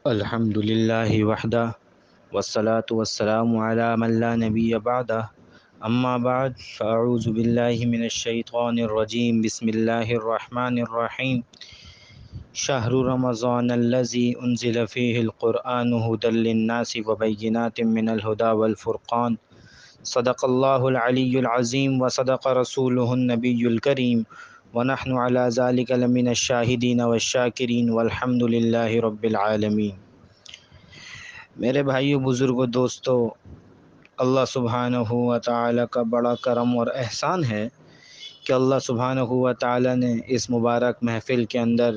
الحمد للہ وحدہ والصلاة والسلام علی من لا نبی بعدہ اما بعد فاعوذ باللہ من الشیطان الرجیم بسم اللہ الرحمن الرحیم شہر رمضان الذی انزل فیہ القرآن ھدی للناس وبینات من الہدی والفرقان صدق اللہ العلی العظیم وصدق رسولہ النبی الکریم ونحن علی ذلک لمن الشاہدین والشاکرین والحمد للہ رب العالمین۔ میرے بھائیو، بزرگوں، دوستو، اللہ سبحانہ و تعالی کا بڑا کرم اور احسان ہے کہ اللہ سبحانہ و تعالی نے اس مبارک محفل کے اندر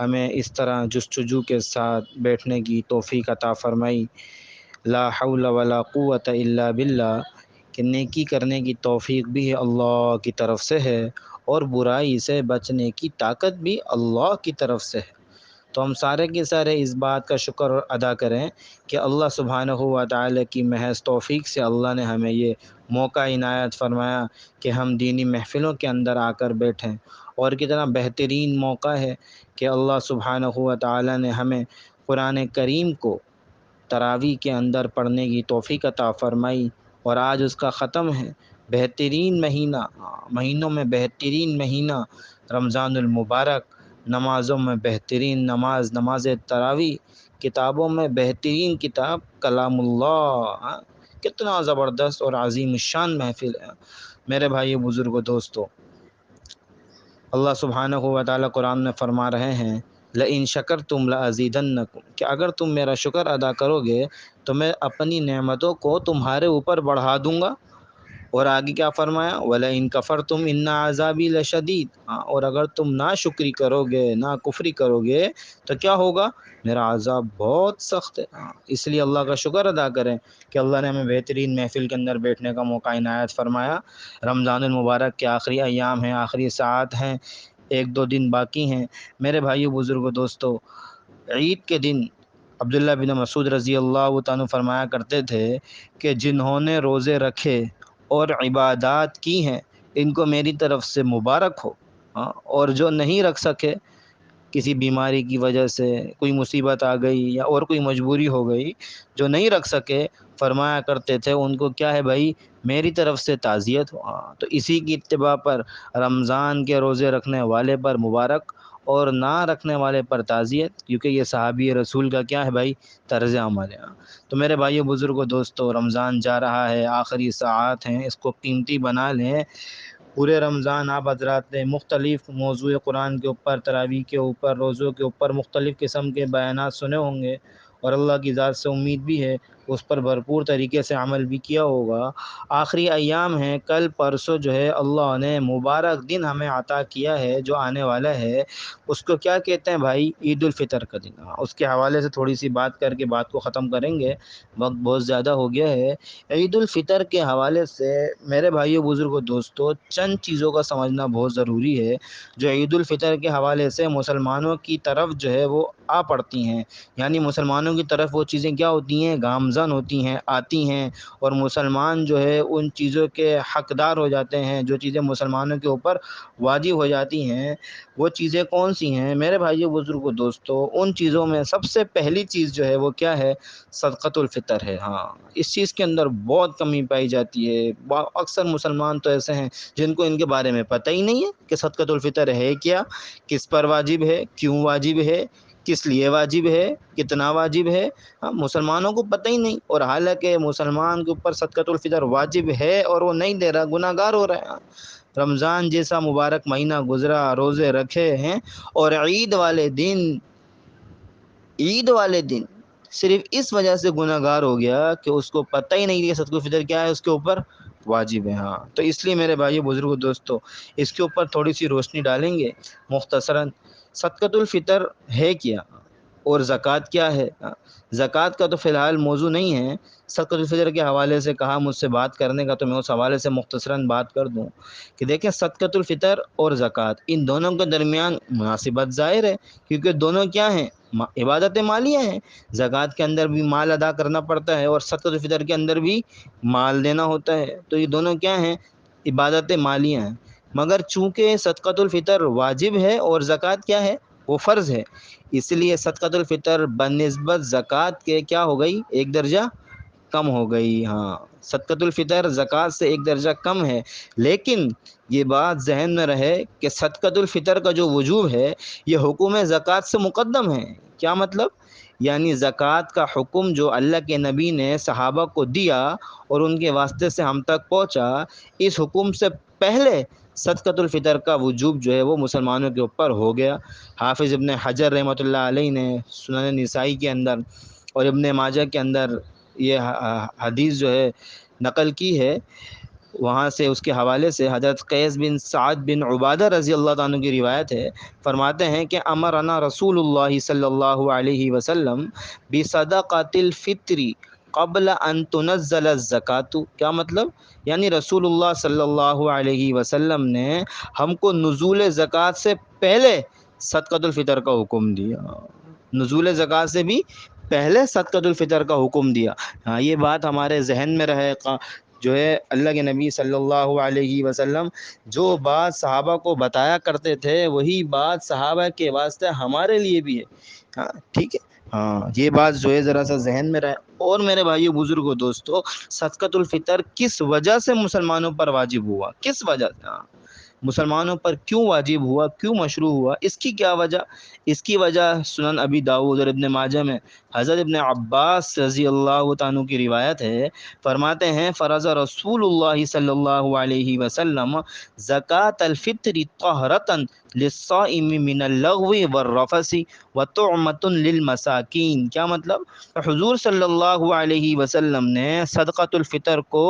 ہمیں اس طرح جستجو کے ساتھ بیٹھنے کی توفیق عطا فرمائی۔ لا حول ولا قوت الا باللہ، کہ نیکی کرنے کی توفیق بھی اللہ کی طرف سے ہے اور برائی سے بچنے کی طاقت بھی اللہ کی طرف سے ہے۔ تو ہم سارے کے سارے اس بات کا شکر ادا کریں کہ اللہ سبحانہ و تعالی کی محض توفیق سے اللہ نے ہمیں یہ موقع عنایت فرمایا کہ ہم دینی محفلوں کے اندر آ کر بیٹھیں، اور کتنا بہترین موقع ہے کہ اللہ سبحانہ و تعالی نے ہمیں قرآن کریم کو تراویح کے اندر پڑھنے کی توفیق عطا فرمائی، اور آج اس کا ختم ہے۔ بہترین مہینہ، مہینوں میں بہترین مہینہ رمضان المبارک، نمازوں میں بہترین نماز تراویح، کتابوں میں بہترین کتاب کلام اللہ۔ کتنا زبردست اور عظیم الشان محفل ہے میرے بھائی، بزرگوں، دوستو۔ اللہ سبحانہ و تعالی قرآن میں فرما رہے ہیں لئن شکرتم لازیدنکم، کہ اگر تم میرا شکر ادا کرو گے تو میں اپنی نعمتوں کو تمہارے اوپر بڑھا دوں گا۔ اور آگے کیا فرمایا؟ وَلَئِن كَفَرْتُمْ إِنَّ عَذَابِي لَشَدِيدٌ، اور اگر تم ناشکری کرو گے، ناکفری کرو گے تو کیا ہوگا؟ میرا عذاب بہت سخت ہے۔ اس لیے اللہ کا شکر ادا کریں کہ اللہ نے ہمیں بہترین محفل کے اندر بیٹھنے کا موقع عنایت فرمایا۔ رمضان المبارک کے آخری ایام ہیں، آخری ساعت ہیں، ایک دو دن باقی ہیں۔ میرے بھائیو، بزرگوں، دوستو، عید کے دن عبداللہ بن مسعود رضی اللہ تعالیٰ فرمایا کرتے تھے کہ جنہوں نے روزے رکھے اور عبادات کی ہیں ان کو میری طرف سے مبارک ہو، اور جو نہیں رکھ سکے، کسی بیماری کی وجہ سے کوئی مصیبت آ گئی یا اور کوئی مجبوری ہو گئی، جو نہیں رکھ سکے، فرمایا کرتے تھے ان کو کیا ہے بھائی، میری طرف سے تعزیت ہو۔ تو اسی کی اتباع پر رمضان کے روزے رکھنے والے پر مبارک اور نہ رکھنے والے پر تعزیت، کیونکہ یہ صحابی رسول کا کیا ہے بھائی، طرز عمل ہے۔ تو میرے بھائیو، بزرگوں، دوستو، رمضان جا رہا ہے، آخری ساعات ہیں، اس کو قیمتی بنا لیں۔ پورے رمضان آپ حضرات نے مختلف موضوع قرآن کے اوپر، تراویح کے اوپر، روزوں کے اوپر مختلف قسم کے بیانات سنے ہوں گے، اور اللہ کی ذات سے امید بھی ہے اس پر بھرپور طریقے سے عمل بھی کیا ہوگا۔ آخری ایام ہیں، کل پرسوں جو ہے اللہ نے مبارک دن ہمیں عطا کیا ہے جو آنے والا ہے، اس کو کیا کہتے ہیں بھائی؟ عید الفطر کا دن۔ اس کے حوالے سے تھوڑی سی بات کر کے بات کو ختم کریں گے، وقت بہت زیادہ ہو گیا ہے۔ عید الفطر کے حوالے سے میرے بھائیو، بزرگوں، دوستو، چند چیزوں کا سمجھنا بہت ضروری ہے جو عید الفطر کے حوالے سے مسلمانوں کی طرف جو ہے وہ آ پڑتی ہیں، یعنی مسلمانوں کی طرف وہ چیزیں کیا ہوتی ہیں؟ گامزن ہوتی ہیں، آتی ہیں، اور مسلمان جو ہے ان چیزوں کے حقدار ہو جاتے ہیں، جو چیزیں مسلمانوں کے اوپر واجب ہو جاتی ہیں۔ وہ چیزیں کون سی ہیں میرے بھائیو، بزرگوں، دوستو؟ ان چیزوں میں سب سے پہلی چیز جو ہے وہ کیا ہے؟ صدقۃ الفطر ہے۔ اس چیز کے اندر بہت کمی پائی جاتی ہے۔ اکثر مسلمان تو ایسے ہیں جن کو ان کے بارے میں پتہ ہی نہیں ہے کہ صدقۃ الفطر ہے کیا، کس پر واجب ہے، کیوں واجب ہے، کس لیے واجب ہے، کتنا واجب ہے۔ مسلمانوں کو پتہ ہی نہیں، اور حالانکہ مسلمان کے اوپر صدقۃ الفطر واجب ہے اور وہ نہیں دے رہا، گناہ گار ہو رہا ہے۔ رمضان جیسا مبارک مہینہ گزرا، روزے رکھے ہیں، اور عید والے دن صرف اس وجہ سے گناہ گار ہو گیا کہ اس کو پتہ ہی نہیں کہ صدقۃ الفطر کیا ہے، اس کے اوپر واجب ہے۔ تو اس لیے میرے بھائیو، بزرگوں، دوستو، اس کے اوپر تھوڑی سی روشنی ڈالیں گے مختصراً۔ صدقۃ الفطر ہے کیا، اور زکوٰۃ کیا ہے؟ زکوٰۃ کا تو فی الحال موضوع نہیں ہے، صدقۃ الفطر کے حوالے سے کہا مجھ سے بات کرنے کا، تو میں اس حوالے سے مختصراً بات کر دوں کہ دیکھیں، صدقۃ الفطر اور زکوٰۃ، ان دونوں کے درمیان مناسبت ظاہر ہے، کیونکہ دونوں کیا ہیں؟ عبادت مالیہ ہیں۔ زکوٰۃ کے اندر بھی مال ادا کرنا پڑتا ہے، اور صدقۃ الفطر کے اندر بھی مال دینا ہوتا ہے، تو یہ دونوں کیا ہیں؟ عبادت مالیہ ہیں۔ مگر چونکہ صدقۃ الفطر واجب ہے اور زکوٰۃ کیا ہے؟ وہ فرض ہے، اس لیے صدقۃ الفطر بنسبت زکوٰۃ کے کیا ہو گئی؟ ایک درجہ کم ہو گئی۔ ہاں، صدقۃ الفطر زکوٰۃ سے ایک درجہ کم ہے، لیکن یہ بات ذہن میں رہے کہ صدقۃ الفطر کا جو وجوب ہے یہ حکم زکوٰۃ سے مقدم ہے۔ کیا مطلب؟ یعنی زکوٰۃ کا حکم جو اللہ کے نبی نے صحابہ کو دیا اور ان کے واسطے سے ہم تک پہنچا، اس حکم سے پہلے صدقۃ الفطر کا وجوب جو ہے وہ مسلمانوں کے اوپر ہو گیا۔ حافظ ابن حجر رحمۃ اللہ علیہ نے سنن نسائی کے اندر اور ابن ماجہ کے اندر یہ حدیث جو ہے نقل کی ہے، وہاں سے اس کے حوالے سے حضرت قیس بن سعد بن عبادہ رضی اللہ تعالیٰ عنہ کی روایت ہے، فرماتے ہیں کہ امرنا رسول اللہ صلی اللہ علیہ وسلم بصدقۃ الفطر قبل ان تنزل الزکوٰۃ۔ کیا مطلب؟ یعنی رسول اللہ صلی اللہ علیہ وسلم نے ہم کو نزول زکوٰۃ سے پہلے صدقۃ الفطر کا حکم دیا، نزول زکوٰۃ سے بھی پہلے صدقۃ الفطر کا حکم دیا۔ ہاں، یہ بات ہمارے ذہن میں رہے، جو ہے اللہ کے نبی صلی اللہ علیہ وسلم جو بات صحابہ کو بتایا کرتے تھے وہی بات صحابہ کے واسطے ہمارے لیے بھی ہے۔ ہاں ٹھیک ہے، ہاں یہ بات جو ہے ذرا سا ذہن میں رہے۔ اور میرے بھائیو بزرگوں دوستو، صدقۃ الفطر کس وجہ سے مسلمانوں پر واجب ہوا؟ کس وجہ سے؟ مسلمانوں پر کیوں واجب ہوا، کیوں مشروع ہوا، اس کی کیا وجہ؟ اس کی وجہ سنن ابی داؤد اور ابن ماجہ میں حضرت ابن عباس رضی اللہ تعالیٰ کی روایت ہے، فرماتے ہیں فرض رسول اللہ صلی اللہ علیہ وسلم زکوٰۃ الفطر طہرۃ للصائم من اللغو والرفث وطعمۃ للمساکین۔ کیا مطلب؟ حضور صلی اللہ علیہ وسلم نے صدقۃ الفطر کو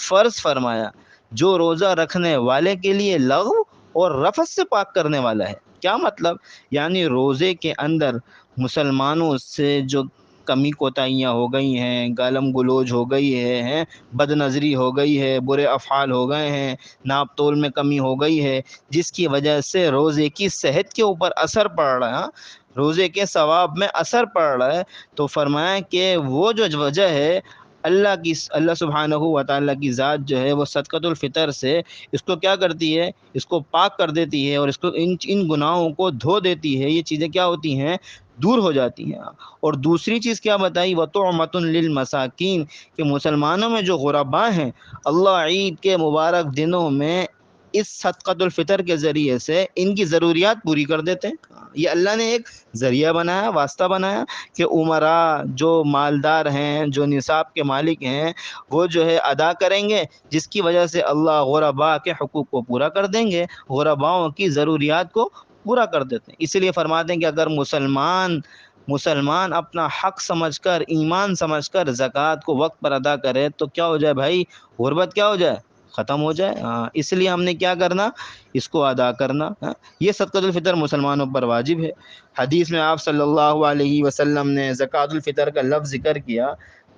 فرض فرمایا جو روزہ رکھنے والے کے لیے لغو اور رفث سے پاک کرنے والا ہے۔ کیا مطلب؟ یعنی روزے کے اندر مسلمانوں سے جو کمی کوتاہیاں ہو گئی ہیں، گالم گلوچ ہو گئی ہے، بد نظری ہو گئی ہے، برے افعال ہو گئے ہیں، ناپ تول میں کمی ہو گئی ہے، جس کی وجہ سے روزے کی صحت کے اوپر اثر پڑ رہا ہے، روزے کے ثواب میں اثر پڑ رہا ہے، تو فرمایا کہ وہ جو وجہ ہے اللہ سبحانہ و تعالیٰ کی ذات جو ہے وہ صدقۃ الفطر سے اس کو کیا کرتی ہے؟ اس کو پاک کر دیتی ہے اور اس کو ان گناہوں کو دھو دیتی ہے۔ یہ چیزیں کیا ہوتی ہیں؟ دور ہو جاتی ہیں۔ اور دوسری چیز کیا بتائی؟ وطعمۃ للمساکین، کہ مسلمانوں میں جو غرباء ہیں، اللہ عید کے مبارک دنوں میں اس صدقۃ الفطر کے ذریعے سے ان کی ضروریات پوری کر دیتے ہیں۔ یہ اللہ نے ایک ذریعہ بنایا، واسطہ بنایا کہ عمراء جو مالدار ہیں، جو نصاب کے مالک ہیں، وہ جو ہے ادا کریں گے، جس کی وجہ سے اللہ غرباء کے حقوق کو پورا کر دیں گے، غرباؤں کی ضروریات کو پورا کر دیتے ہیں۔ اس لیے فرماتے ہیں کہ اگر مسلمان اپنا حق سمجھ کر، ایمان سمجھ کر زکوٰۃ کو وقت پر ادا کرے تو کیا ہو جائے بھائی؟ غربت کیا ہو جائے؟ ختم ہو جائے۔ اس لیے ہم نے کیا کرنا؟ اس کو ادا کرنا۔ یہ صدقۃ الفطر مسلمانوں پر واجب ہے۔ حدیث میں آپ صلی اللہ علیہ وسلم نے زکوٰۃ الفطر کا لفظ ذکر کیا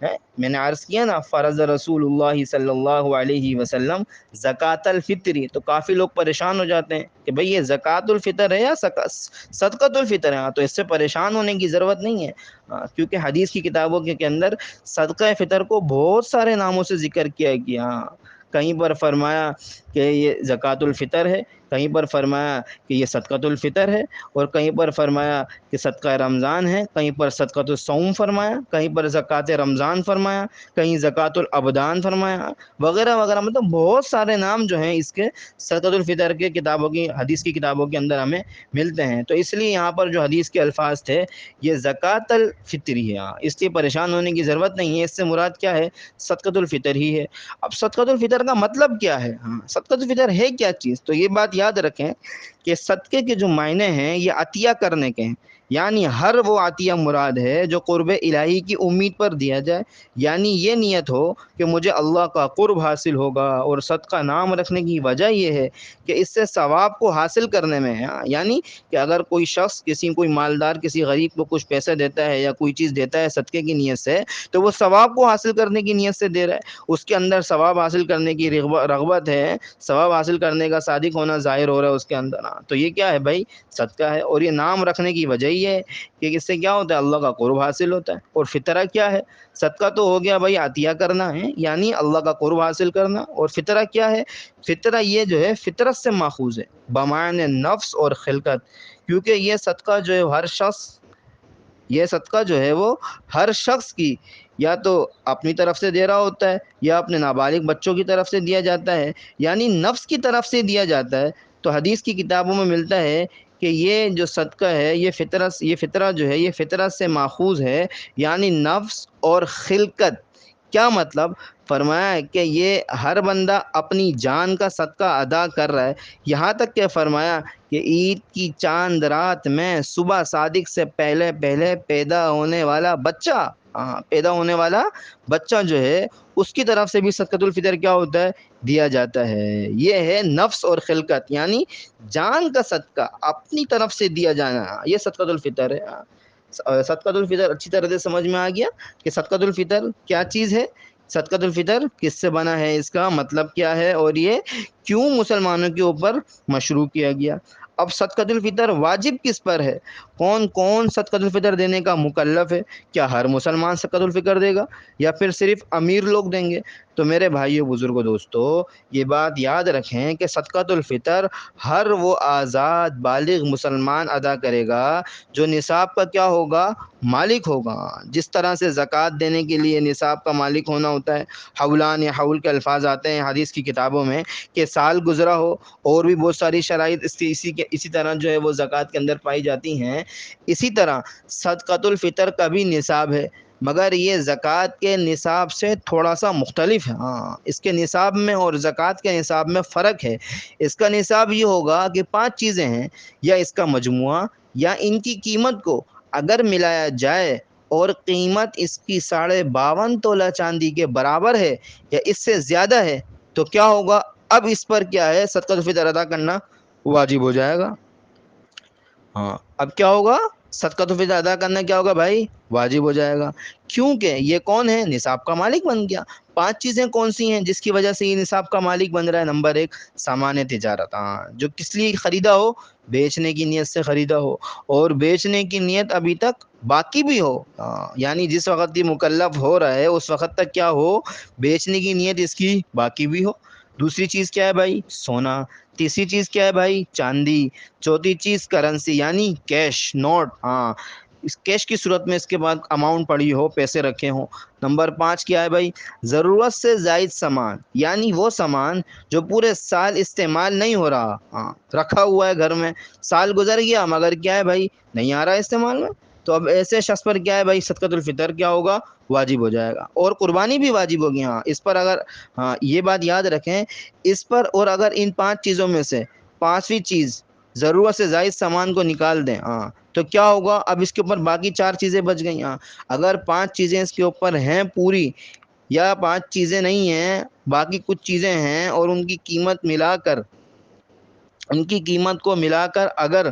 ہے، میں نے عرض کیا نا فرض رسول اللہ صلی اللہ علیہ وسلم زکوٰۃ الفطر، تو کافی لوگ پریشان ہو جاتے ہیں کہ بھئی یہ زکوٰۃ الفطر ہے یا صدقۃ الفطر ہے؟ تو اس سے پریشان ہونے کی ضرورت نہیں ہے، کیونکہ حدیث کی کتابوں کے اندر صدقہ فطر کو بہت سارے ناموں سے ذکر کیا گیا۔ کہیں پر فرمایا کہ یہ زکوٰۃ الفطر ہے، کہیں پر فرمایا کہ یہ صدقۃ الفطر ہے، اور کہیں پر فرمایا کہ صدقہ رمضان ہے، کہیں پر صدقۃ الصوم فرمایا، کہیں پر زکوٰۃ رمضان فرمایا، کہیں زکوٰۃ الابدان فرمایا، وغیرہ وغیرہ، مطلب بہت سارے نام جو ہیں اس کے صدقۃ الفطر کے کتابوں کی، حدیث کی کتابوں کے اندر ہمیں ملتے ہیں۔ تو اس لیے یہاں پر جو حدیث کے الفاظ تھے یہ زکوٰۃ الفطر ہی ہے، اس لیے پریشان ہونے کی ضرورت نہیں ہے، اس سے مراد کیا ہے؟ صدقۃ الفطر ہی ہے۔ اب صدقۃ الفطر کا مطلب کیا ہے؟ صدقۃ الفطر ہے کیا چیز؟ تو یہ بات یاد رکھیں کہ صدقے کے جو معنی ہیں یہ عطیہ کرنے کے ہیں، یعنی ہر وہ عطیہ مراد ہے جو قرب الہی کی امید پر دیا جائے، یعنی یہ نیت ہو کہ مجھے اللہ کا قرب حاصل ہوگا، اور صدقہ نام رکھنے کی وجہ یہ ہے کہ اس سے ثواب کو حاصل کرنے میں ہے۔ یعنی کہ اگر کوئی شخص کوئی مالدار کسی غریب کو کچھ پیسے دیتا ہے یا کوئی چیز دیتا ہے صدقے کی نیت سے، تو وہ ثواب کو حاصل کرنے کی نیت سے دے رہا ہے، اس کے اندر ثواب حاصل کرنے کی رغبت ہے، ثواب حاصل کرنے کا صادق ہونا ظاہر ہو رہا ہے اس کے اندر۔ تو یہ کیا ہے بھائی؟ صدقہ ہے، اور یہ نام رکھنے کی وجہ یہ ہے کہ اس سے کیا ہوتا ہے؟ اللہ کا قرب حاصل ہوتا ہے۔ اور فطرہ کیا ہے؟ صدقہ تو ہو گیا بھائی عطیہ کرنا ہے، یعنی اللہ کا قرب حاصل کرنا، اور فطرہ کیا ہے؟ فطرہ یہ جو ہے فطرت سے ماخوذ ہے، بمعنی نفس اور خلقت، کیونکہ یہ صدقہ جو ہے وہ ہر شخص کی یا تو اپنی طرف سے دے رہا ہوتا ہے یا اپنے نابالغ بچوں کی طرف سے دیا جاتا ہے، یعنی نفس کی طرف سے دیا جاتا ہے۔ تو حدیث کی کتابوں میں ملتا ہے کہ یہ جو صدقہ ہے یہ فطرہ جو ہے یہ فطرت سے ماخوذ ہے، یعنی نفس اور خلقت۔ کیا مطلب؟ فرمایا ہے کہ یہ ہر بندہ اپنی جان کا صدقہ ادا کر رہا ہے، یہاں تک کہ فرمایا کہ عید کی چاند رات میں صبح صادق سے پہلے پہلے پیدا ہونے والا بچہ جو ہے اس کی طرف سے بھی صدقۃ الفطر کیا ہوتا ہے؟ دیا جاتا ہے۔ یہ ہے نفس اور خلقت، یعنی جان کا صدقہ اپنی طرف سے دیا جانا، یہ صدقۃ الفطر ہے۔ صدقۃ الفطر اچھی طرح سے سمجھ میں آ گیا کہ صدقۃ الفطر کیا چیز ہے، صدقۃ الفطر کس سے بنا ہے، اس کا مطلب کیا ہے، اور یہ کیوں مسلمانوں کے اوپر مشروع کیا گیا۔ اب صدقۃ الفطر واجب کس پر ہے؟ کون کون صدقۃ الفطر دینے کا مکلف ہے؟ کیا ہر مسلمان صدقۃ الفطر دے گا یا پھر صرف امیر لوگ دیں گے؟ تو میرے بھائیو بزرگوں دوستو، یہ بات یاد رکھیں کہ صدقۃ الفطر ہر وہ آزاد بالغ مسلمان ادا کرے گا جو نصاب کا کیا ہوگا؟ مالک ہوگا۔ جس طرح سے زکوٰۃ دینے کے لیے نصاب کا مالک ہونا ہوتا ہے، حولان یا حول کے الفاظ آتے ہیں حدیث کی کتابوں میں کہ سال گزرا ہو، اور بھی بہت ساری شرائط اسی طرح جو ہے وہ زکوٰۃ کے اندر پائی جاتی ہیں۔ اسی طرح صدقۃ الفطر کا بھی نصاب ہے، مگر یہ زکوٰۃ کے نصاب سے تھوڑا سا مختلف ہے۔ اس کے نصاب میں اور زکوٰۃ کے نصاب میں فرق ہے۔ اس کا نصاب یہ ہوگا کہ 5 چیزیں ہیں، یا اس کا مجموعہ یا ان کی قیمت کو اگر ملایا جائے اور قیمت اس کی 52.5 تولہ چاندی کے برابر ہے یا اس سے زیادہ ہے تو کیا ہوگا؟ اب اس پر کیا ہے؟ صدقۃ الفطر ادا کرنا واجب ہو جائے گا۔ اب کیا ہوگا؟ صدقۃ الفطر ادا کرنا کیا ہوگا بھائی؟ واجب ہو جائے گا، کیونکہ یہ کون ہے؟ نصاب کا مالک بن گیا۔ 5 چیزیں کون سی ہیں جس کی وجہ سے یہ نصاب کا مالک بن رہا ہے؟ نمبر 1، سامان تجارت، جو کس لیے خریدا ہو؟ بیچنے کی نیت سے خریدا ہو، اور بیچنے کی نیت ابھی تک باقی بھی ہو، یعنی جس وقت یہ مکلف ہو رہا ہے اس وقت تک کیا ہو؟ بیچنے کی نیت اس کی باقی بھی ہو۔ دوسری چیز کیا ہے بھائی؟ سونا۔ تیسری چیز کیا ہے بھائی؟ چاندی۔ چوتھی چیز کرنسی، یعنی کیش، نوٹ، اس کیش کی صورت میں اس کے بعد اماؤنٹ پڑی ہو، پیسے رکھے ہوں۔ نمبر 5 کیا ہے بھائی؟ ضرورت سے زائد سامان، یعنی وہ سامان جو پورے سال استعمال نہیں ہو رہا، رکھا ہوا ہے گھر میں، سال گزر گیا مگر کیا ہے بھائی؟ نہیں آ رہا استعمال میں، تو اب ایسے شخص پر کیا ہے بھائی؟ صدقۃ الفطر کیا ہوگا؟ واجب ہو جائے گا۔ اور قربانی بھی واجب ہوگی۔ اس پر اگر یہ بات یاد رکھیں، اس پر اور اگر ان 5 چیزوں میں سے 5ویں چیز ضرورت سے زائد سامان کو نکال دیں تو کیا ہوگا؟ اب اس کے اوپر باقی 4 چیزیں بچ گئیں۔ اگر 5 چیزیں اس کے اوپر ہیں پوری، یا 5 چیزیں نہیں ہیں، باقی کچھ چیزیں ہیں اور ان کی قیمت کو ملا کر اگر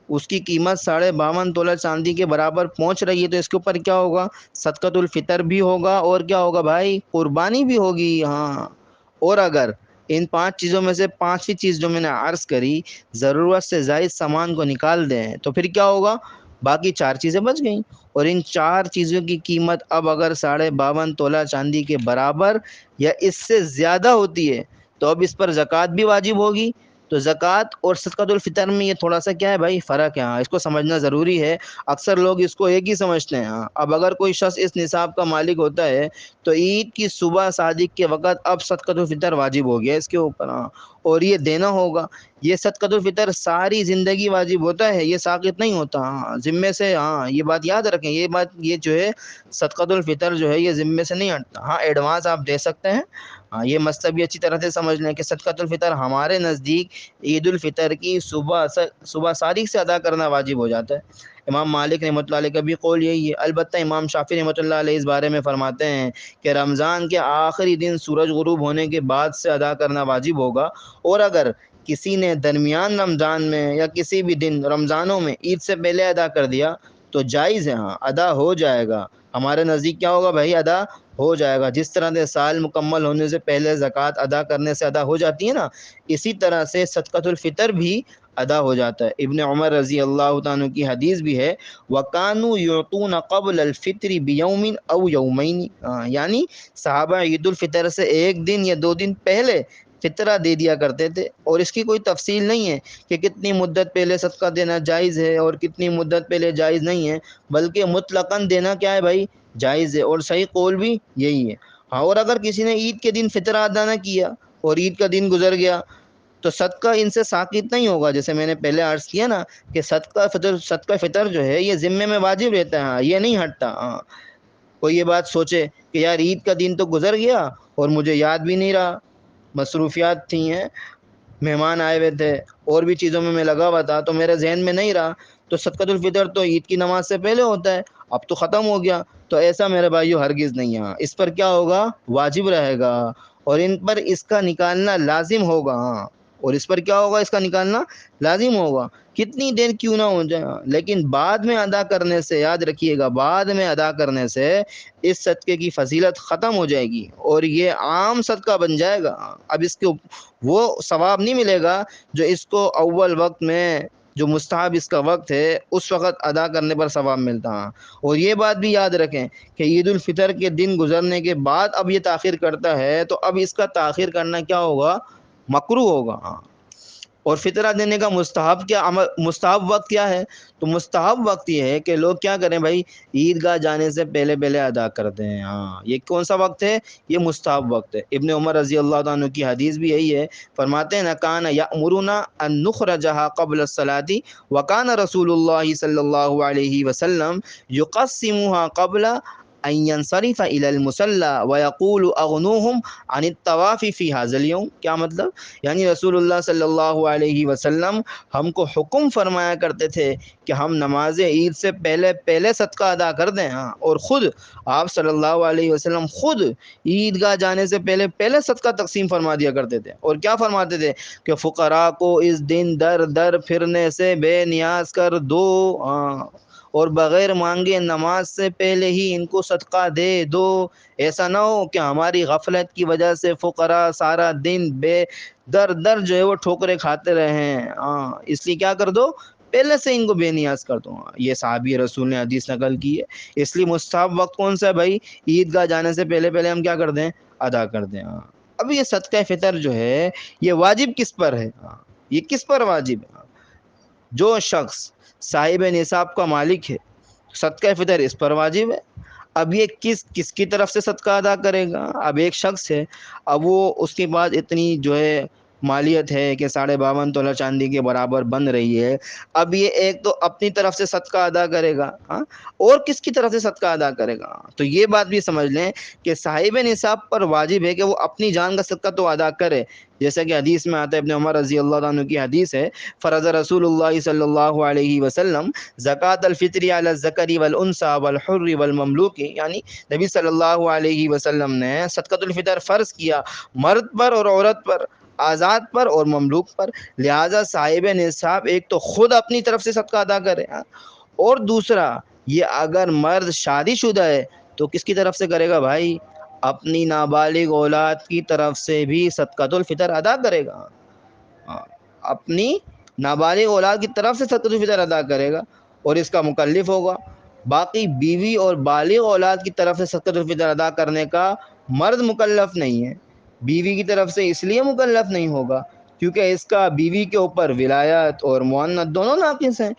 اس کی قیمت 52.5 تولہ چاندی کے برابر پہنچ رہی ہے تو اس کے اوپر کیا ہوگا؟ صدقۃ الفطر بھی ہوگا، اور کیا ہوگا بھائی؟ قربانی بھی ہوگی۔ اور اگر ان 5 چیزوں میں سے 5ویں چیز جو میں نے عرض کری، ضرورت سے زائد سامان کو نکال دیں تو پھر کیا ہوگا؟ باقی 4 چیزیں بچ گئیں، اور ان 4 چیزوں کی قیمت اب اگر 52.5 تولہ چاندی کے برابر یا اس سے زیادہ ہوتی ہے تو اب اس پر زکوٰۃ بھی واجب ہوگی۔ تو زکوٰۃ اور صدقۃ الفطر میں یہ تھوڑا سا کیا ہے بھائی؟ فرق ہے۔ اس کو سمجھنا ضروری ہے۔ اکثر لوگ اس کو ایک ہی سمجھتے ہیں۔ اب اگر کوئی شخص اس نصاب کا مالک ہوتا ہے تو عید کی صبح صادق کے وقت اب صدقۃ الفطر واجب ہو گیا اس کے اوپر، اور یہ دینا ہوگا۔ یہ صدقۃ الفطر ساری زندگی واجب ہوتا ہے، یہ ساقط نہیں ہوتا۔ ذمے سے، یہ بات یاد رکھیں، یہ جو ہے صدقۃ الفطر جو ہے یہ ذمے سے نہیں ہٹتا۔ ایڈوانس آپ دے سکتے ہیں۔ یہ مسئلہ بھی اچھی طرح سے سمجھ لیں کہ صدقۃ الفطر ہمارے نزدیک عید الفطر کی صبح صادق سے ادا کرنا واجب ہو جاتا ہے۔ امام مالک رحمۃ اللہ علیہ کا بھی قول یہی ہے۔ البتہ امام شافعی رحمۃ اللہ علیہ اس بارے میں فرماتے ہیں کہ رمضان کے آخری دن سورج غروب ہونے کے بعد سے ادا کرنا واجب ہوگا، اور اگر کسی نے درمیان رمضان میں یا کسی بھی دن رمضانوں میں عید سے پہلے ادا کر دیا تو جائز ہے، ادا ہو جائے گا۔ ہمارے نزدیک کیا ہوگا بھائی؟ ادا ہو جائے گا۔ جس طرح سے سال مکمل ہونے سے پہلے زکوٰۃ ادا کرنے سے ادا ہو جاتی ہے نا، اسی طرح سے صدقۃ الفطر بھی ادا ہو جاتا ہے۔ ابن عمر رضی اللہ تعالیٰ کی حدیث بھی ہے، وَكَانُوا يُعْطُونَ قَبْلَ الْفِطْرِ بِيَوْمٍ أَوْ يَوْمَيْنِ، یعنی صحابہ عید الفطر سے 1 دن یا 2 دن پہلے فطرہ دے دیا کرتے تھے، اور اس کی کوئی تفصیل نہیں ہے کہ کتنی مدت پہلے صدقہ دینا جائز ہے اور کتنی مدت پہلے جائز نہیں ہے، بلکہ مطلقاً دینا کیا ہے بھائی، جائز ہے، اور صحیح قول بھی یہی ہے۔ ہاں، اور اگر کسی نے عید کے دن فطرہ ادا نہ کیا اور عید کا دن گزر گیا تو صدقہ ان سے ساقط نہیں ہوگا، جیسے میں نے پہلے عرض کیا نا کہ صدقہ فطر جو ہے یہ ذمے میں واجب رہتا ہے، ہاں یہ نہیں ہٹتا۔ ہاں، کوئی یہ بات سوچے کہ یار عید کا دن تو گزر گیا اور مجھے یاد بھی نہیں رہا، مصروفیات تھی ہیں، مہمان آئے ہوئے تھے اور بھی چیزوں میں لگا ہوا تھا تو میرے ذہن میں نہیں رہا، تو صدقۃ الفطر تو عید کی نماز سے پہلے ہوتا ہے، اب تو ختم ہو گیا، تو ایسا میرے بھائیو ہرگز نہیں ہے، اس پر کیا ہوگا، واجب رہے گا، اور ان پر اس کا نکالنا لازم ہوگا۔ ہاں، اور اس پر کیا ہوگا، اس کا نکالنا لازم ہوگا، کتنی دیر کیوں نہ ہو جائے، لیکن بعد میں ادا کرنے سے، یاد رکھیے گا، بعد میں ادا کرنے سے اس صدقے کی فضیلت ختم ہو جائے گی اور یہ عام صدقہ بن جائے گا۔ اب اس کے وہ ثواب نہیں ملے گا جو اس کو اول وقت میں، جو مستحب اس کا وقت ہے اس وقت ادا کرنے پر ثواب ملتا ہے۔ اور یہ بات بھی یاد رکھیں کہ عید الفطر کے دن گزرنے کے بعد اب یہ تاخیر کرتا ہے تو اب اس کا تاخیر کرنا کیا ہوگا، مکروہ ہوگا۔ اور فطرہ دینے کا مستحب وقت کیا ہے، تو مستحب وقت یہ ہے کہ لوگ کیا کریں بھائی، عیدگاہ جانے سے پہلے پہلے ادا کرتے ہیں۔ ہاں، یہ کون سا وقت ہے، یہ مستحب وقت ہے۔ ابن عمر رضی اللہ عنہ کی حدیث بھی یہی ہے، فرماتے ہیں کان یأمرنا ان نخرجها قبل الصلاۃ وکان رسول اللہ صلی اللہ علیہ وسلم یقسمها قبل ان ينصرف الى المصلى ويقول اغنوهم عن الطواف في هذا اليوم۔ کیا مطلب، یعنی رسول اللہ صلی اللہ علیہ وسلم ہم کو حکم فرمایا کرتے تھے کہ ہم نماز عید سے پہلے پہلے صدقہ ادا کر دیں۔ ہاں، اور خود آپ صلی اللہ علیہ وسلم خود عیدگاہ جانے سے پہلے پہلے صدقہ تقسیم فرما دیا کرتے تھے، اور کیا فرماتے تھے کہ فقراء کو اس دن در در پھرنے سے بے نیاز کر دو، اور بغیر مانگے نماز سے پہلے ہی ان کو صدقہ دے دو۔ ایسا نہ ہو کہ ہماری غفلت کی وجہ سے فقراء سارا دن بے در در جو ہے وہ ٹھوکرے کھاتے رہے ہیں، اس لیے کیا کر دو، پہلے سے ان کو بے نیاز کر دو۔ یہ صحابی رسول نے حدیث نقل کی ہے۔ اس لیے مستحب وقت کون سا ہے بھائی، عیدگاہ جانے سے پہلے پہلے ہم کیا کر دیں، ادا کر دیں۔ اب یہ صدقہ فطر جو ہے یہ واجب کس پر ہے، یہ کس پر واجب ہے، جو شخص صاحب نصاب کا مالک ہے صدقہ فطر اس پر واجب ہے۔ اب یہ کس کی طرف سے صدقہ ادا کرے گا، اب ایک شخص ہے، اب وہ اس کے بعد اتنی جو ہے مالیت ہے کہ 52.5 تولہ چاندی کے برابر بن رہی ہے، اب یہ ایک تو اپنی طرف سے صدقہ ادا کرے گا، اور کس کی طرف سے صدقہ ادا کرے گا، تو یہ بات بھی سمجھ لیں کہ صاحب نصاب پر واجب ہے کہ وہ اپنی جان کا صدقہ تو ادا کرے، جیسا کہ حدیث میں آتا ہے، ابن عمر رضی اللہ عنہ کی حدیث ہے، فرض رسول اللہ صلی اللہ علیہ وسلم زکوٰۃ الفطر علی الذکر والانثی والحر والمملوک، یعنی نبی صلی اللہ علیہ وسلم نے صدقۃ الفطر فرض کیا مرد پر اور عورت پر، آزاد پر اور مملوک پر، لہذا صاحب نصاب ایک تو خود اپنی طرف سے صدقہ ادا کرے، اور دوسرا یہ اگر مرد شادی شدہ ہے تو کس کی طرف سے کرے گا بھائی، اپنی نابالغ اولاد کی طرف سے بھی صدقۃ الفطر ادا کرے گا، اپنی نابالغ اولاد کی طرف سے صدقۃ الفطر ادا کرے گا اور اس کا مکلف ہوگا۔ باقی بیوی اور بالغ اولاد کی طرف سے صدقۃ الفطر ادا کرنے کا مرد مکلف نہیں ہے، بیوی کی طرف سے اس لیے مکلف نہیں ہوگا کیونکہ اس کا بیوی کے اوپر ولایت اور معانت دونوں ناقص ہیں۔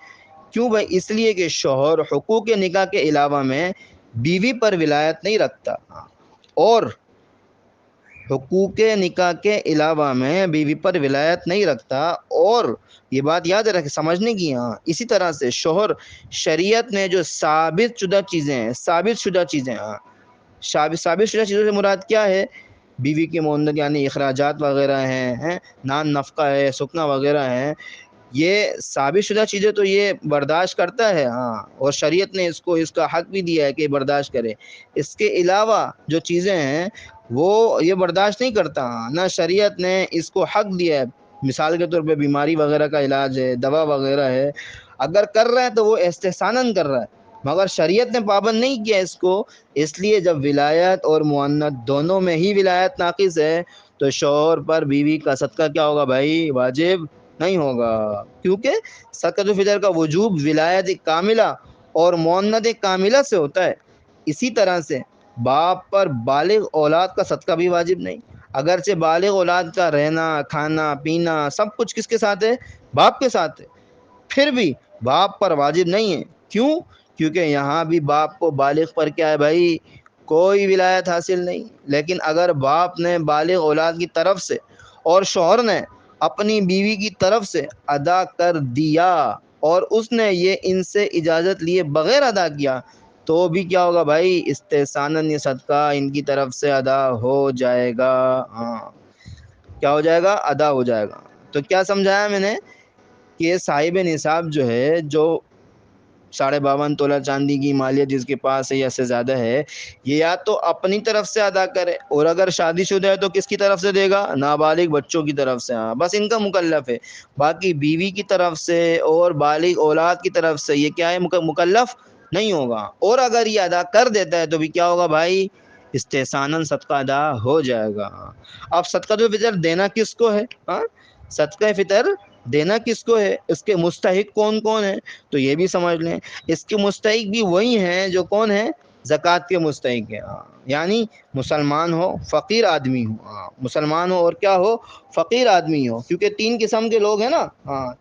کیوں بھائی، اس لیے کہ شوہر حقوق نکاح کے علاوہ میں بیوی پر ولایت نہیں رکھتا، اور حقوق نکاح کے علاوہ میں بیوی پر ولایت نہیں رکھتا، اور یہ بات یاد رکھ سمجھنے کی۔ اسی طرح سے شوہر شریعت نے جو ثابت شدہ چیزیں ہیں، ثابت شدہ چیزوں سے مراد کیا ہے، بیوی کی معونت یعنی اخراجات وغیرہ ہیں، نان نفقہ ہے، سکنا وغیرہ ہیں، یہ ثابت شدہ چیزیں تو یہ برداشت کرتا ہے، اور شریعت نے اس کو اس کا حق بھی دیا ہے کہ برداشت کرے۔ اس کے علاوہ جو چیزیں ہیں وہ یہ برداشت نہیں کرتا، نہ شریعت نے اس کو حق دیا ہے، مثال کے طور پہ بیماری وغیرہ کا علاج ہے، دوا وغیرہ ہے، اگر کر رہا ہے تو وہ استحساناً کر رہا ہے، مگر شریعت نے پابند نہیں کیا اس کو، اس لیے جب ولایت اور معانت دونوں میں ہی ولایت ناقص ہے تو شوہر پر بیوی کا صدقہ کیا ہوگا بھائی، واجب نہیں ہوگا، کیونکہ صدقۃ الفطر کا وجوب ولایت کاملہ اور معانت کاملہ سے ہوتا ہے۔ اسی طرح سے باپ پر بالغ اولاد کا صدقہ بھی واجب نہیں، اگرچہ بالغ اولاد کا رہنا کھانا پینا سب کچھ کس کے ساتھ ہے؟ باپ کے ساتھ ہے، پھر بھی باپ پر واجب نہیں ہے۔ کیوں؟ کیونکہ یہاں بھی باپ کو بالغ پر کیا ہے بھائی؟ کوئی ولایت حاصل نہیں۔ لیکن اگر باپ نے بالغ اولاد کی طرف سے اور شوہر نے اپنی بیوی کی طرف سے ادا کر دیا اور اس نے یہ ان سے اجازت لیے بغیر ادا کیا تو بھی کیا ہوگا بھائی؟ استحساناً یہ صدقہ ان کی طرف سے ادا ہو جائے گا۔ ہاں، کیا ہو جائے گا؟ ادا ہو جائے گا۔ تو کیا سمجھایا میں نے کہ صاحب نصاب جو ہے، جو 52.5 تولہ چاندی کی مالیت جس کے پاس ہے یا سے زیادہ ہے، یہ یا تو اپنی طرف سے ادا کرے، اور اگر شادی شدہ ہے تو کس کی طرف سے دے گا؟ نابالغ بچوں کی طرف سے، ہاں بس ان کا مکلف ہے۔ باقی بیوی کی طرف سے اور بالغ اولاد کی طرف سے یہ کیا ہے؟ مکلف نہیں ہوگا۔ اور اگر یہ ادا کر دیتا ہے تو بھی کیا ہوگا بھائی؟ استحساناً صدقہ ادا ہو جائے گا۔ اب صدقۃ الفطر دینا کس کو ہے؟ ہاں، صدقہ فطر دینا کس کو ہے؟ اس کے مستحق کون کون ہیں؟ تو یہ بھی سمجھ لیں، اس کے مستحق بھی وہی ہیں جو کون ہیں؟ زکوٰۃ کے مستحق ہیں۔ یعنی مسلمان ہو، فقیر آدمی ہو، مسلمان ہو اور کیا ہو؟ فقیر آدمی ہو، کیونکہ 3 قسم کے لوگ ہیں نا،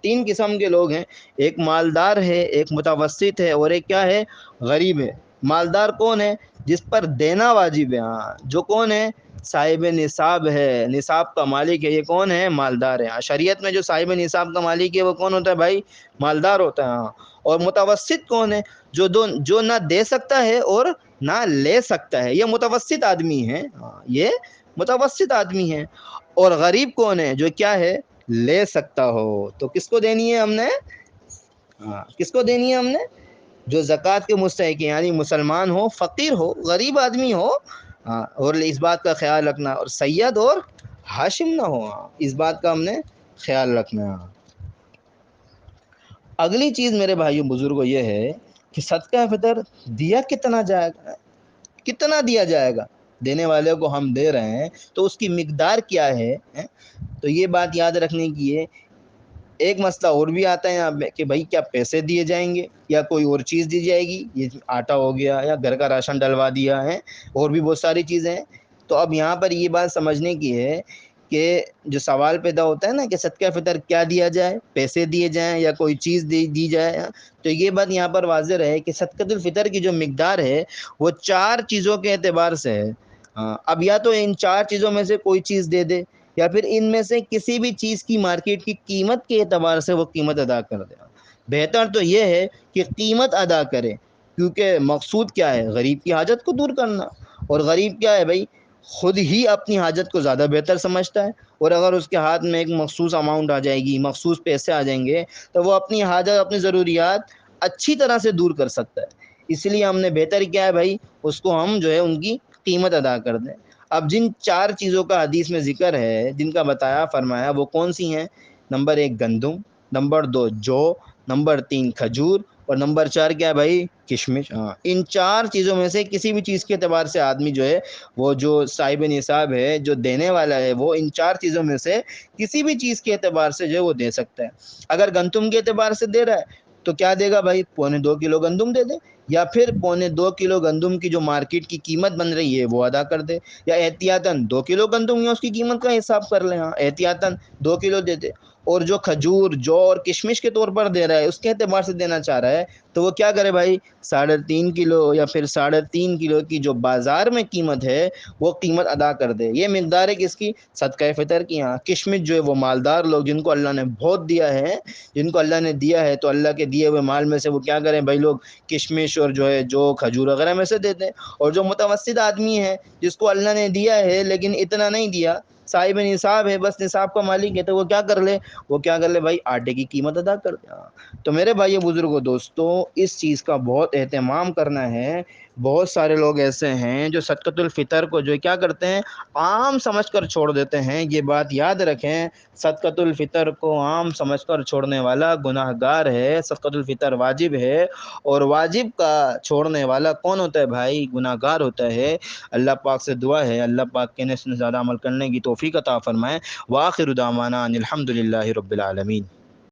3 قسم کے لوگ ہیں، ایک مالدار ہے، ایک متوسط ہے، اور ایک کیا ہے؟ غریب ہے۔ مالدار کون ہے؟ جس پر دینا واجب ہے، جو کون ہے؟ صاحب نصاب ہے، نصاب کا مالک ہے، یہ کون ہے؟ مالدار ہے۔ شریعت میں جو صاحب نصاب کا مالک ہے وہ کون ہوتا ہے بھائی؟ مالدار ہوتا ہے۔ اور متوسط کون ہے؟ جو نہ دے سکتا ہے اور نہ لے سکتا ہے، یہ متوسط آدمی ہے، یہ متوسط آدمی ہے۔ اور غریب کون ہے؟ جو کیا ہے؟ لے سکتا ہو۔ تو کس کو دینی ہے ہم نے؟ کس کو دینی ہے ہم نے؟ جو زکوٰۃ کے مستحق ہیں، یعنی مسلمان ہو، فقیر ہو، غریب آدمی ہو، اور اس بات کا خیال رکھنا، اور سید اور ہاشم نہ ہو، اس بات کا ہم نے خیال رکھنا۔ اگلی چیز میرے بھائیوں بزرگوں یہ ہے کہ صدقہ فطر دیا کتنا جائے گا؟ کتنا دیا جائے گا؟ دینے والے کو ہم دے رہے ہیں تو اس کی مقدار کیا ہے؟ تو یہ بات یاد رکھنے کی ہے۔ ایک مسئلہ اور بھی آتا ہے یہاں پہ کہ بھائی کیا پیسے دیے جائیں گے یا کوئی اور چیز دی جائے گی؟ یہ آٹا ہو گیا یا گھر کا راشن ڈلوا دیا ہے، اور بھی بہت ساری چیزیں ہیں۔ تو اب یہاں پر یہ بات سمجھنے کی ہے کہ جو سوال پیدا ہوتا ہے نا کہ صدقہ فطر کیا دیا جائے؟ پیسے دیے جائیں یا کوئی چیز دی جائے؟ تو یہ بات یہاں پر واضح رہے کہ صدقۃ الفطر کی جو مقدار ہے وہ 4 چیزوں کے اعتبار سے ہے۔ اب یا تو ان 4 چیزوں میں سے کوئی چیز دے دے، یا پھر ان میں سے کسی بھی چیز کی مارکیٹ کی قیمت کے اعتبار سے وہ قیمت ادا کر دے۔ بہتر تو یہ ہے کہ قیمت ادا کرے، کیونکہ مقصود کیا ہے؟ غریب کی حاجت کو دور کرنا، اور غریب کیا ہے بھائی؟ خود ہی اپنی حاجت کو زیادہ بہتر سمجھتا ہے، اور اگر اس کے ہاتھ میں ایک مخصوص اماؤنٹ آ جائے گی، مخصوص پیسے آ جائیں گے تو وہ اپنی حاجت، اپنی ضروریات اچھی طرح سے دور کر سکتا ہے۔ اس لیے ہم نے بہتر کیا ہے بھائی؟ اس کو ہم جو ہے ان کی قیمت ادا کر دیں۔ اب جن 4 چیزوں کا حدیث میں ذکر ہے، جن کا بتایا فرمایا، وہ کون سی ہیں؟ نمبر 1 گندم، نمبر 2 جو، نمبر 3 کھجور، اور نمبر 4 کیا ہے بھائی؟ کشمش۔ ان 4 چیزوں میں سے کسی بھی چیز کے اعتبار سے آدمی جو ہے، وہ جو صاحب نصاب ہے، جو دینے والا ہے، وہ ان 4 چیزوں میں سے کسی بھی چیز کے اعتبار سے جو ہے وہ دے سکتا ہے۔ اگر گندم کے اعتبار سے دے رہا ہے تو کیا دے گا بھائی؟ 2.25 کلو گندم دے دے، یا پھر 2.25 کلو گندم کی جو مارکیٹ کی قیمت بن رہی ہے وہ ادا کر دے، یا احتیاطاً 2 کلو گندم یا اس کی قیمت کا حساب کر لیں، احتیاطاً 2 کلو دے دے۔ اور جو کھجور، جو اور کشمش کے طور پر دے رہا ہے، اس کے اعتبار سے دینا چاہ رہا ہے، تو وہ کیا کرے بھائی؟ 3.5 کلو یا پھر 3.5 کلو کی جو بازار میں قیمت ہے وہ قیمت ادا کر دے۔ یہ مقدار ہے کس کی؟ صدقہ فطر کی۔ کشمش جو ہے وہ مالدار لوگ جن کو اللہ نے بہت دیا ہے، جن کو اللہ نے دیا ہے، تو اللہ کے دیے ہوئے مال میں سے وہ کیا کریں بھائی؟ لوگ کشمش اور جو ہے جو کھجور وغیرہ میں سے دیتے ہیں۔ اور جو متوسط آدمی ہے، جس کو اللہ نے دیا ہے لیکن اتنا نہیں دیا، صاحب نصاب ہے، بس نصاب کا مالک ہے، تو وہ کیا کر لے؟ وہ کیا کر لے بھائی؟ آٹے کی قیمت ادا کر دے۔ تو میرے بھائی بزرگوں دوستوں، اس چیز کا بہت اہتمام کرنا ہے۔ بہت سارے لوگ ایسے ہیں جو صدقۃ الفطر کو جو کیا کرتے ہیں؟ عام سمجھ کر چھوڑ دیتے ہیں۔ یہ بات یاد رکھیں، صدقۃ الفطر کو عام سمجھ کر چھوڑنے والا گناہ گار ہے۔ صدقۃ الفطر واجب ہے، اور واجب کا چھوڑنے والا کون ہوتا ہے بھائی؟ گناہ گار ہوتا ہے۔ اللہ پاک سے دعا ہے اللہ پاک کے نے زیادہ عمل کرنے کی توفیق عطا فرمائے۔ وآخر دعوانا ان الحمد للہ رب العالمین۔